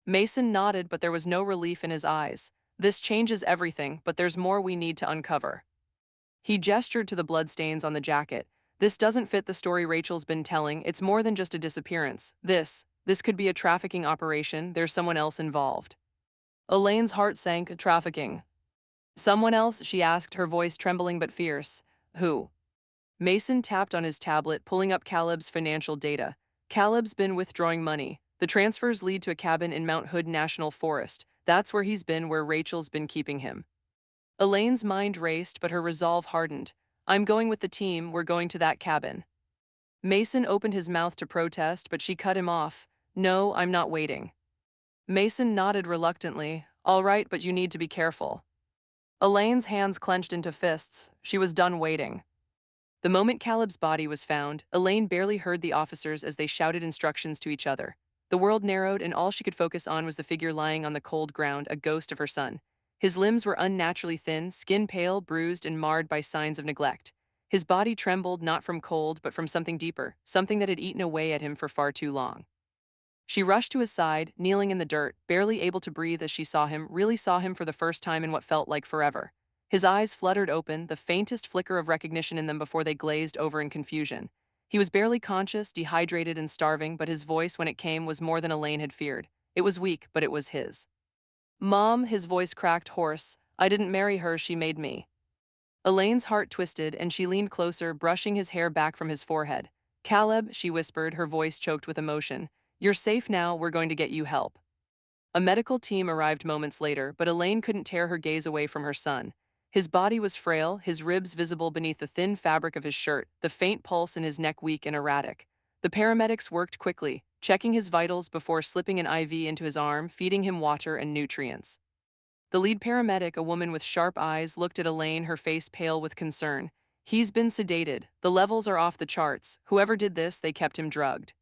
Mason nodded, but there was no relief in his eyes. "This changes everything, but there's more we need to uncover." He gestured to the bloodstains on the jacket. "This doesn't fit the story Rachel's been telling. It's more than just a disappearance. This could be a trafficking operation. There's someone else involved." Elaine's heart sank. "Trafficking? Someone else?" she asked, her voice trembling but fierce. "Who?" Mason tapped on his tablet, pulling up Caleb's financial data. "Caleb's been withdrawing money. The transfers lead to a cabin in Mount Hood National Forest. That's where he's been, where Rachel's been keeping him." Elaine's mind raced, but her resolve hardened. "I'm going with the team. We're going to that cabin." Mason opened his mouth to protest, but she cut him off. "No, I'm not waiting." Mason nodded reluctantly. "All right, but you need to be careful." Elaine's hands clenched into fists. She was done waiting. The moment Caleb's body was found, Elaine barely heard the officers as they shouted instructions to each other. The world narrowed, and all she could focus on was the figure lying on the cold ground, a ghost of her son. His limbs were unnaturally thin, skin pale, bruised, and marred by signs of neglect. His body trembled not from cold, but from something deeper, something that had eaten away at him for far too long. She rushed to his side, kneeling in the dirt, barely able to breathe as she really saw him for the first time in what felt like forever. His eyes fluttered open, the faintest flicker of recognition in them before they glazed over in confusion. He was barely conscious, dehydrated and starving, but his voice, when it came, was more than Elaine had feared. It was weak, but it was his. "Mom," his voice cracked hoarse. "I didn't marry her, she made me." Elaine's heart twisted, and she leaned closer, brushing his hair back from his forehead. "Caleb," she whispered, her voice choked with emotion. "You're safe now, we're going to get you help." A medical team arrived moments later, but Elaine couldn't tear her gaze away from her son. His body was frail, his ribs visible beneath the thin fabric of his shirt, the faint pulse in his neck weak and erratic. The paramedics worked quickly, checking his vitals before slipping an IV into his arm, feeding him water and nutrients. The lead paramedic, a woman with sharp eyes, looked at Elaine, her face pale with concern. "He's been sedated. The levels are off the charts. Whoever did this, they kept him drugged."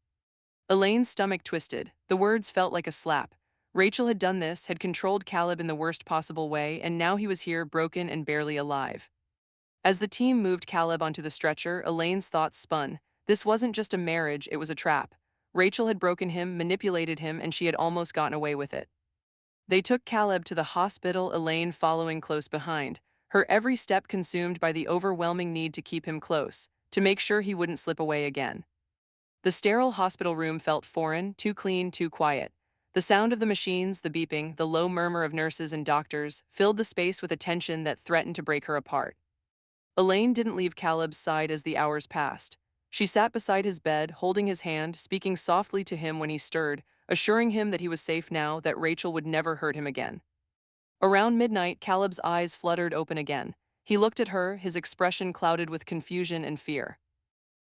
Elaine's stomach twisted. The words felt like a slap. Rachel had done this, had controlled Caleb in the worst possible way, and now he was here, broken and barely alive. As the team moved Caleb onto the stretcher, Elaine's thoughts spun. This wasn't just a marriage, it was a trap. Rachel had broken him, manipulated him, and she had almost gotten away with it. They took Caleb to the hospital, Elaine following close behind, her every step consumed by the overwhelming need to keep him close, to make sure he wouldn't slip away again. The sterile hospital room felt foreign, too clean, too quiet. The sound of the machines, the beeping, the low murmur of nurses and doctors filled the space with a tension that threatened to break her apart. Elaine didn't leave Caleb's side as the hours passed. She sat beside his bed, holding his hand, speaking softly to him when he stirred, assuring him that he was safe now, that Rachel would never hurt him again. Around midnight, Caleb's eyes fluttered open again. He looked at her, his expression clouded with confusion and fear.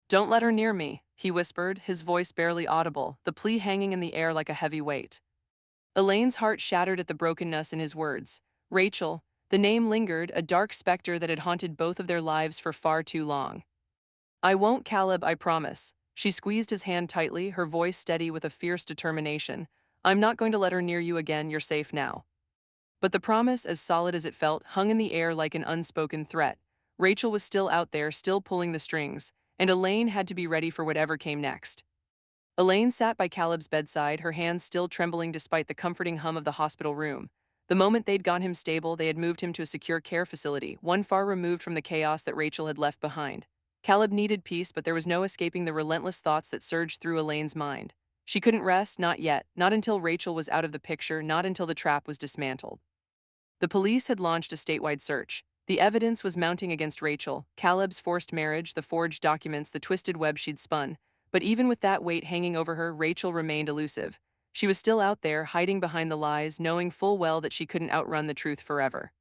"Don't let her near me," he whispered, his voice barely audible, the plea hanging in the air like a heavy weight. Elaine's heart shattered at the brokenness in his words. Rachel, the name lingered, a dark specter that had haunted both of their lives for far too long. "I won't, Caleb, I promise." She squeezed his hand tightly, her voice steady with a fierce determination. I'm not going to let her near you again, you're safe now. But the promise, as solid as it felt, hung in the air like an unspoken threat. Rachel was still out there, still pulling the strings, and Elaine had to be ready for whatever came next. Elaine sat by Caleb's bedside, her hands still trembling despite the comforting hum of the hospital room. The moment they'd gotten him stable, they had moved him to a secure care facility, one far removed from the chaos that Rachel had left behind. Caleb needed peace, but there was no escaping the relentless thoughts that surged through Elaine's mind. She couldn't rest, not yet, not until Rachel was out of the picture, not until the trap was dismantled. The police had launched a statewide search. The evidence was mounting against Rachel, Caleb's forced marriage, the forged documents, the twisted web she'd spun. But even with that weight hanging over her, Rachel remained elusive. She was still out there, hiding behind the lies, knowing full well that she couldn't outrun the truth forever.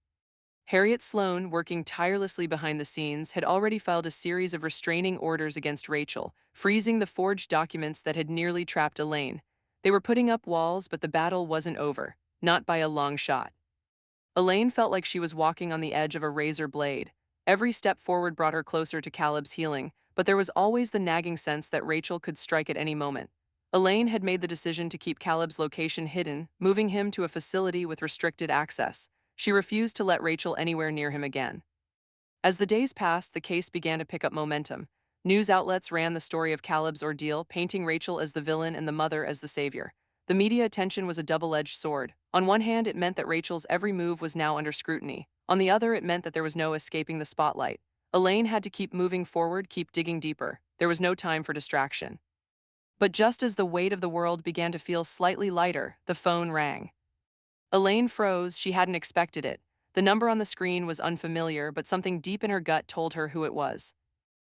Harriet Sloan, working tirelessly behind the scenes, had already filed a series of restraining orders against Rachel, freezing the forged documents that had nearly trapped Elaine. They were putting up walls, but the battle wasn't over, not by a long shot. Elaine felt like she was walking on the edge of a razor blade. Every step forward brought her closer to Caleb's healing, but there was always the nagging sense that Rachel could strike at any moment. Elaine had made the decision to keep Caleb's location hidden, moving him to a facility with restricted access. She refused to let Rachel anywhere near him again. As the days passed, the case began to pick up momentum. News outlets ran the story of Caleb's ordeal, painting Rachel as the villain and the mother as the savior. The media attention was a double-edged sword. On one hand, it meant that Rachel's every move was now under scrutiny. On the other, it meant that there was no escaping the spotlight. Elaine had to keep moving forward, keep digging deeper. There was no time for distraction. But just as the weight of the world began to feel slightly lighter, the phone rang. Elaine froze, she hadn't expected it. The number on the screen was unfamiliar, but something deep in her gut told her who it was.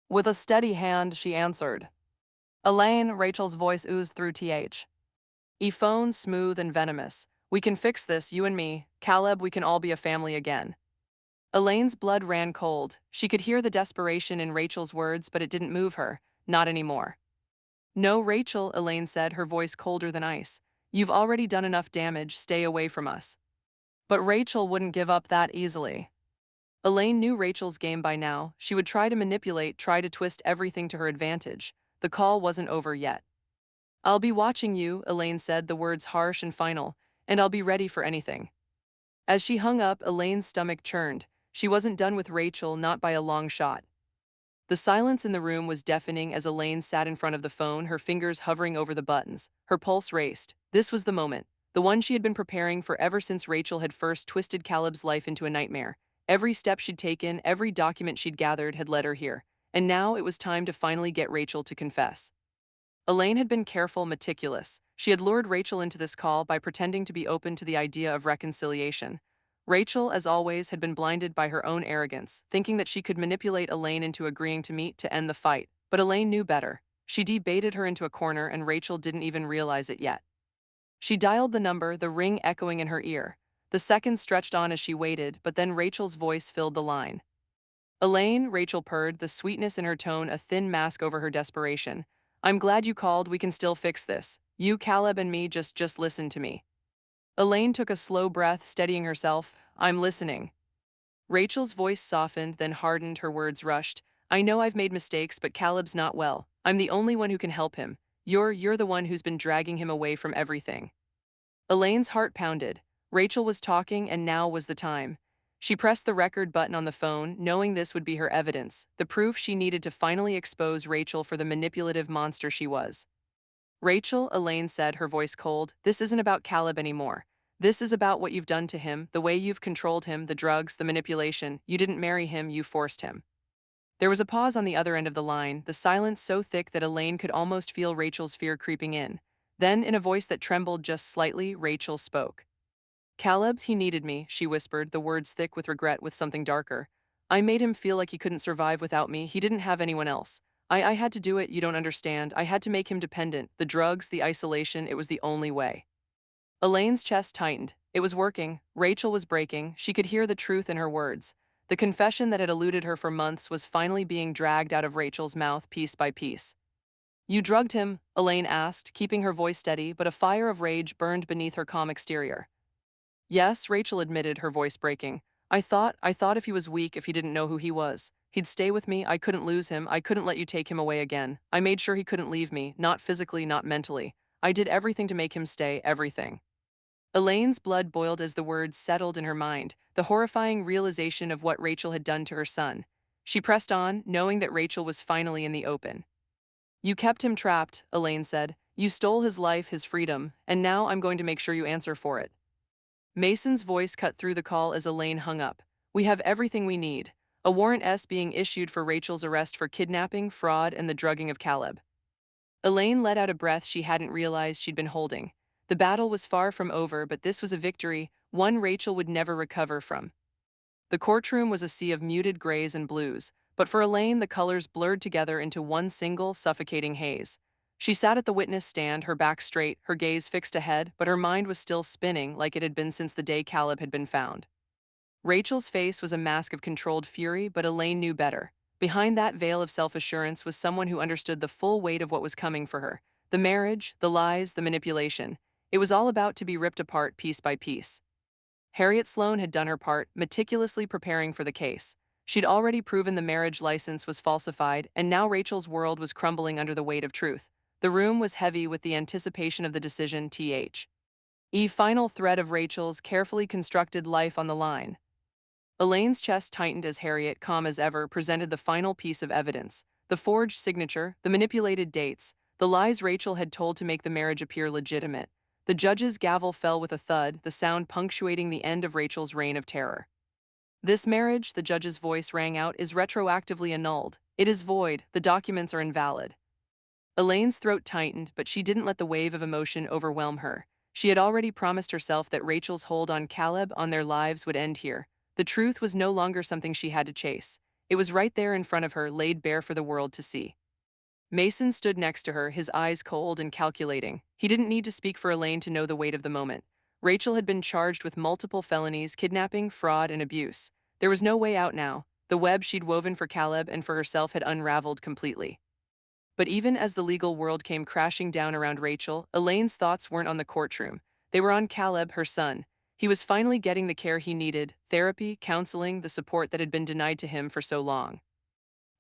With a steady hand, she answered. Elaine, Rachel's voice oozed through TH. Phone, smooth and venomous. We can fix this, you and me. Caleb, we can all be a family again. Elaine's blood ran cold. She could hear the desperation in Rachel's words, but it didn't move her. Not anymore. No, Rachel, Elaine said, her voice colder than ice. You've already done enough damage, stay away from us. But Rachel wouldn't give up that easily. Elaine knew Rachel's game by now. She would try to manipulate, try to twist everything to her advantage. The call wasn't over yet. I'll be watching you, Elaine said, the words harsh and final, and I'll be ready for anything. As she hung up, Elaine's stomach churned. She wasn't done with Rachel, not by a long shot. The silence in the room was deafening as Elaine sat in front of the phone, her fingers hovering over the buttons. Her pulse raced. This was the moment, the one she had been preparing for ever since Rachel had first twisted Caleb's life into a nightmare. Every step she'd taken, every document she'd gathered had led her here, and now it was time to finally get Rachel to confess. Elaine had been careful, meticulous. She had lured Rachel into this call by pretending to be open to the idea of reconciliation. Rachel, as always, had been blinded by her own arrogance, thinking that she could manipulate Elaine into agreeing to meet to end the fight. But Elaine knew better. She debated her into a corner, and Rachel didn't even realize it yet. She dialed the number, the ring echoing in her ear. The seconds stretched on as she waited, but then Rachel's voice filled the line. Elaine, Rachel purred, the sweetness in her tone a thin mask over her desperation. I'm glad you called, we can still fix this. You, Caleb, and me, just listen to me. Elaine took a slow breath, steadying herself. I'm listening. Rachel's voice softened, then hardened, her words rushed. I know I've made mistakes, but Caleb's not well. I'm the only one who can help him. You're the one who's been dragging him away from everything. Elaine's heart pounded. Rachel was talking, and now was the time. She pressed the record button on the phone, knowing this would be her evidence, the proof she needed to finally expose Rachel for the manipulative monster she was. Rachel, Elaine said, her voice cold, this isn't about Caleb anymore. This is about what you've done to him, the way you've controlled him, the drugs, the manipulation. You didn't marry him, you forced him. There was a pause on the other end of the line, the silence so thick that Elaine could almost feel Rachel's fear creeping in. Then, in a voice that trembled just slightly, Rachel spoke. Caleb, he needed me, she whispered, the words thick with regret, with something darker. I made him feel like he couldn't survive without me, he didn't have anyone else. I had to do it, you don't understand. I had to make him dependent. The drugs, the isolation, it was the only way. Elaine's chest tightened. It was working. Rachel was breaking. She could hear the truth in her words. The confession that had eluded her for months was finally being dragged out of Rachel's mouth piece by piece. You drugged him? Elaine asked, keeping her voice steady, but a fire of rage burned beneath her calm exterior. Yes, Rachel admitted, her voice breaking. I thought if he was weak, if he didn't know who he was, he'd stay with me. I couldn't lose him. I couldn't let you take him away again. I made sure he couldn't leave me, not physically, not mentally. I did everything to make him stay, everything. Elaine's blood boiled as the words settled in her mind, the horrifying realization of what Rachel had done to her son. She pressed on, knowing that Rachel was finally in the open. You kept him trapped, Elaine said. You stole his life, his freedom, and now I'm going to make sure you answer for it. Mason's voice cut through the call as Elaine hung up. We have everything we need. A warrant S being issued for Rachel's arrest for kidnapping, fraud, and the drugging of Caleb. Elaine let out a breath she hadn't realized she'd been holding. The battle was far from over, but this was a victory, one Rachel would never recover from. The courtroom was a sea of muted grays and blues, but for Elaine the colors blurred together into one single, suffocating haze. She sat at the witness stand, her back straight, her gaze fixed ahead, but her mind was still spinning like it had been since the day Caleb had been found. Rachel's face was a mask of controlled fury, but Elaine knew better. Behind that veil of self-assurance was someone who understood the full weight of what was coming for her. The marriage, the lies, the manipulation. It was all about to be ripped apart piece by piece. Harriet Sloane had done her part, meticulously preparing for the case. She'd already proven the marriage license was falsified, and now Rachel's world was crumbling under the weight of truth. The room was heavy with the anticipation of the decision, final thread of Rachel's carefully constructed life on the line. Elaine's chest tightened as Harriet, calm as ever, presented the final piece of evidence. The forged signature, the manipulated dates, the lies Rachel had told to make the marriage appear legitimate. The judge's gavel fell with a thud, the sound punctuating the end of Rachel's reign of terror. This marriage, the judge's voice rang out, is retroactively annulled. It is void, the documents are invalid. Elaine's throat tightened, but she didn't let the wave of emotion overwhelm her. She had already promised herself that Rachel's hold on Caleb, on their lives, would end here. The truth was no longer something she had to chase. It was right there in front of her, laid bare for the world to see. Mason stood next to her, his eyes cold and calculating. He didn't need to speak for Elaine to know the weight of the moment. Rachel had been charged with multiple felonies, kidnapping, fraud, and abuse. There was no way out now. The web she'd woven for Caleb and for herself had unraveled completely. But even as the legal world came crashing down around Rachel, Elaine's thoughts weren't on the courtroom. They were on Caleb, her son. He was finally getting the care he needed, therapy, counseling, the support that had been denied to him for so long.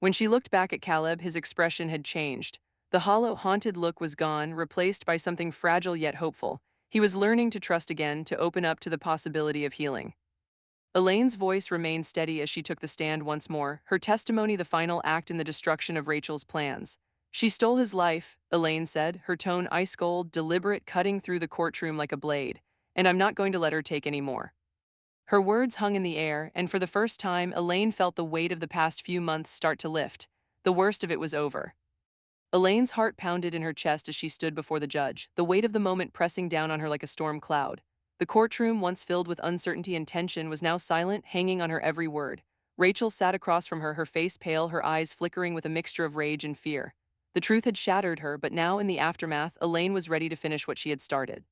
When she looked back at Caleb, his expression had changed. The hollow, haunted look was gone, replaced by something fragile yet hopeful. He was learning to trust again, to open up to the possibility of healing. Elaine's voice remained steady as she took the stand once more, her testimony the final act in the destruction of Rachel's plans. She stole his life, Elaine said, her tone ice-cold, deliberate, cutting through the courtroom like a blade. And I'm not going to let her take any more. Her words hung in the air, and for the first time, Elaine felt the weight of the past few months start to lift. The worst of it was over. Elaine's heart pounded in her chest as she stood before the judge, the weight of the moment pressing down on her like a storm cloud. The courtroom, once filled with uncertainty and tension, was now silent, hanging on her every word. Rachel sat across from her face pale, her eyes flickering with a mixture of rage and fear. The truth had shattered her, but now, in the aftermath, Elaine was ready to finish what she had started.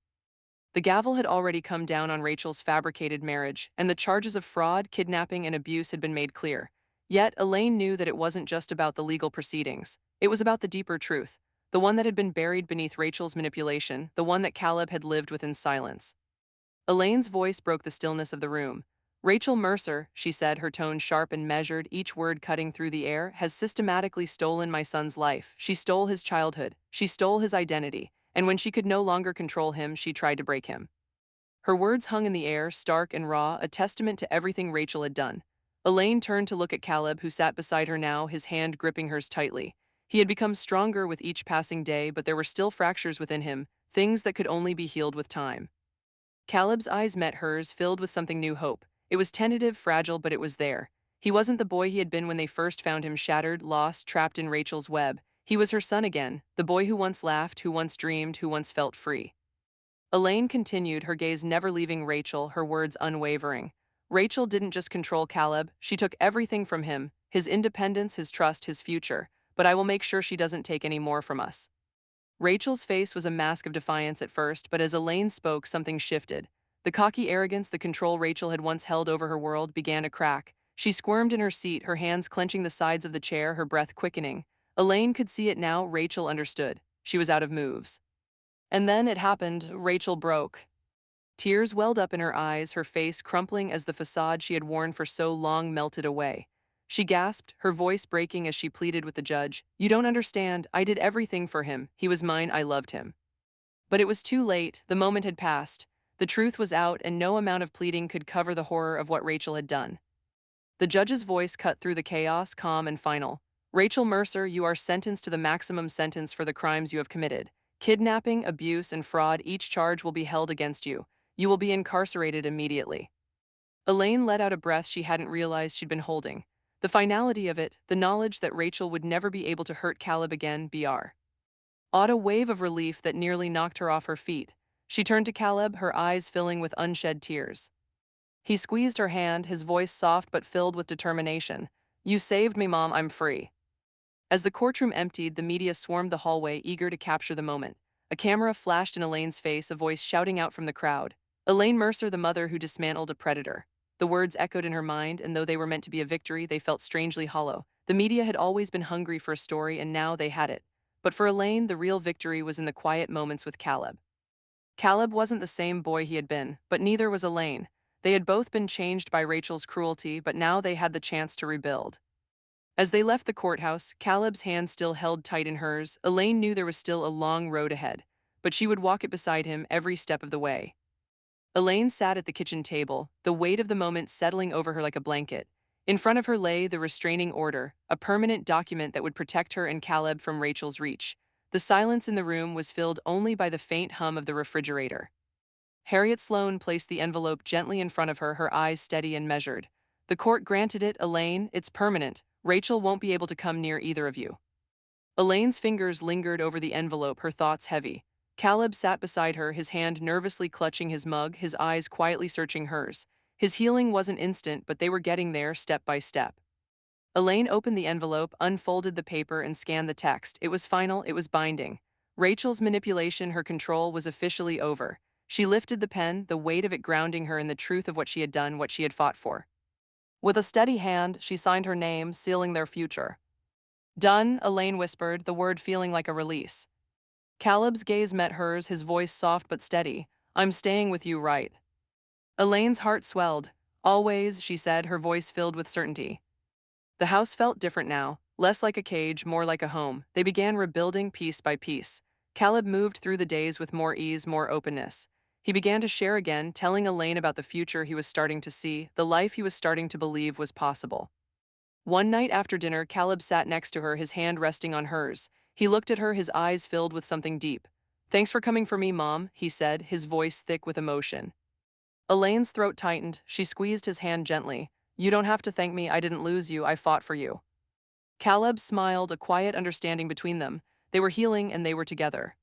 The gavel had already come down on Rachel's fabricated marriage, and the charges of fraud, kidnapping, and abuse had been made clear. Yet, Elaine knew that it wasn't just about the legal proceedings. It was about the deeper truth, the one that had been buried beneath Rachel's manipulation, the one that Caleb had lived with in silence. Elaine's voice broke the stillness of the room. Rachel Mercer, she said, her tone sharp and measured, each word cutting through the air, has systematically stolen my son's life. She stole his childhood. She stole his identity. And when she could no longer control him, she tried to break him. Her words hung in the air, stark and raw, a testament to everything Rachel had done. Elaine turned to look at Caleb, who sat beside her now, his hand gripping hers tightly. He had become stronger with each passing day, but there were still fractures within him, things that could only be healed with time. Caleb's eyes met hers, filled with something new, hope. It was tentative, fragile, but it was there. He wasn't the boy he had been when they first found him, shattered, lost, trapped in Rachel's web. He was her son again, the boy who once laughed, who once dreamed, who once felt free. Elaine continued, her gaze never leaving Rachel, her words unwavering. Rachel didn't just control Caleb, she took everything from him, his independence, his trust, his future. But I will make sure she doesn't take any more from us. Rachel's face was a mask of defiance at first, but as Elaine spoke, something shifted. The cocky arrogance, the control Rachel had once held over her world, began to crack. She squirmed in her seat, her hands clenching the sides of the chair, her breath quickening. Elaine could see it now, Rachel understood. She was out of moves. And then it happened, Rachel broke. Tears welled up in her eyes, her face crumpling as the facade she had worn for so long melted away. She gasped, her voice breaking as she pleaded with the judge. You don't understand, I did everything for him. He was mine, I loved him. But it was too late, the moment had passed. The truth was out, and no amount of pleading could cover the horror of what Rachel had done. The judge's voice cut through the chaos, calm and final. Rachel Mercer, you are sentenced to the maximum sentence for the crimes you have committed. Kidnapping, abuse, and fraud, each charge will be held against you. You will be incarcerated immediately. Elaine let out a breath she hadn't realized she'd been holding. The finality of it, the knowledge that Rachel would never be able to hurt Caleb again, Br. Awed a wave of relief that nearly knocked her off her feet. She turned to Caleb, her eyes filling with unshed tears. He squeezed her hand, his voice soft but filled with determination. You saved me, Mom, I'm free. As the courtroom emptied, the media swarmed the hallway, eager to capture the moment. A camera flashed in Elaine's face, a voice shouting out from the crowd. Elaine Mercer, the mother who dismantled a predator. The words echoed in her mind, and though they were meant to be a victory, they felt strangely hollow. The media had always been hungry for a story, and now they had it. But for Elaine, the real victory was in the quiet moments with Caleb. Caleb wasn't the same boy he had been, but neither was Elaine. They had both been changed by Rachel's cruelty, but now they had the chance to rebuild. As they left the courthouse, Caleb's hand still held tight in hers. Elaine knew there was still a long road ahead, but she would walk it beside him every step of the way. Elaine sat at the kitchen table, the weight of the moment settling over her like a blanket. In front of her lay the restraining order, a permanent document that would protect her and Caleb from Rachel's reach. The silence in the room was filled only by the faint hum of the refrigerator. Harriet Sloane placed the envelope gently in front of her, her eyes steady and measured. The court granted it, Elaine, it's permanent. Rachel won't be able to come near either of you. Elaine's fingers lingered over the envelope, her thoughts heavy. Caleb sat beside her, his hand nervously clutching his mug, his eyes quietly searching hers. His healing wasn't instant, but they were getting there step by step. Elaine opened the envelope, unfolded the paper, and scanned the text. It was final, it was binding. Rachel's manipulation, her control, was officially over. She lifted the pen, the weight of it grounding her in the truth of what she had done, what she had fought for. With a steady hand, she signed her name, sealing their future. Done, Elaine whispered, the word feeling like a release. Caleb's gaze met hers, his voice soft but steady. I'm staying with you, right? Elaine's heart swelled. Always, she said, her voice filled with certainty. The house felt different now, less like a cage, more like a home. They began rebuilding piece by piece. Caleb moved through the days with more ease, more openness. He began to share again, telling Elaine about the future he was starting to see, the life he was starting to believe was possible. One night after dinner, Caleb sat next to her, his hand resting on hers. He looked at her, his eyes filled with something deep. Thanks for coming for me, Mom, he said, his voice thick with emotion. Elaine's throat tightened. She squeezed his hand gently. You don't have to thank me, I didn't lose you, I fought for you. Caleb smiled, a quiet understanding between them. They were healing and they were together.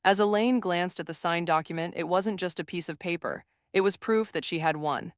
As Elaine glanced at the signed document, it wasn't just a piece of paper. It was proof that she had won.